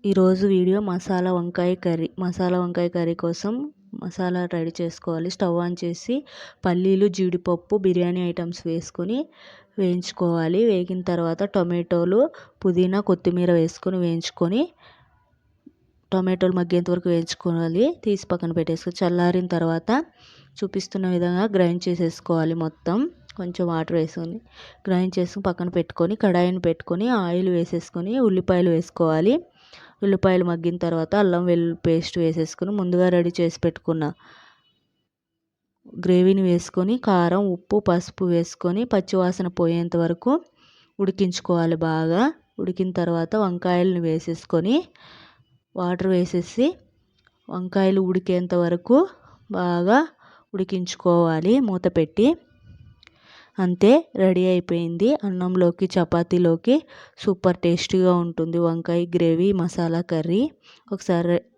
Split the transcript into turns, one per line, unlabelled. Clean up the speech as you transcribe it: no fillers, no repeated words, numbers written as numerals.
ఈరోజు వీడియో మసాలా వంకాయ కర్రీ కోసం మసాలా రెడీ చేసుకోవాలి. స్టవ్ ఆన్ చేసి పల్లీలు, జీడిపప్పు, బిర్యానీ ఐటమ్స్ వేసుకొని వేయించుకోవాలి. వేగిన తర్వాత టొమాటోలు, పుదీనా, కొత్తిమీర వేసుకొని వేయించుకొని టొమాటోలు మగ్గేంత వరకు వేయించుకోవాలి. తీసి పక్కన పెట్టేసుకొని చల్లారిన తర్వాత చూపిస్తున్న విధంగా గ్రైండ్ చేసేసుకోవాలి. మొత్తం కొంచెం వాటర్ వేసుకొని గ్రైండ్ చేసుకుని పక్కన పెట్టుకొని కడాయిని పెట్టుకొని ఆయిల్ వేసేసుకొని ఉల్లిపాయలు వేసుకోవాలి. ఉల్లిపాయలు మగ్గిన తర్వాత అల్లం వెల్లుల్లి పేస్ట్ వేసేసుకొని ముందుగా రెడీ చేసి పెట్టుకున్న గ్రేవీని వేసుకొని కారం, ఉప్పు, పసుపు వేసుకొని పచ్చివాసన పోయేంత వరకు ఉడికించుకోవాలి. బాగా ఉడికిన తర్వాత వంకాయలను వేసేసుకొని వాటర్ వేసేసి వంకాయలు ఉడికేంత వరకు బాగా ఉడికించుకోవాలి మూత పెట్టి. అంతే, రెడీ అయిపోయింది. అన్నంలోకి, చపాతీలోకి సూపర్ టేస్టీగా ఉంటుంది వంకాయ గ్రేవీ మసాలా కర్రీ. ఒకసారి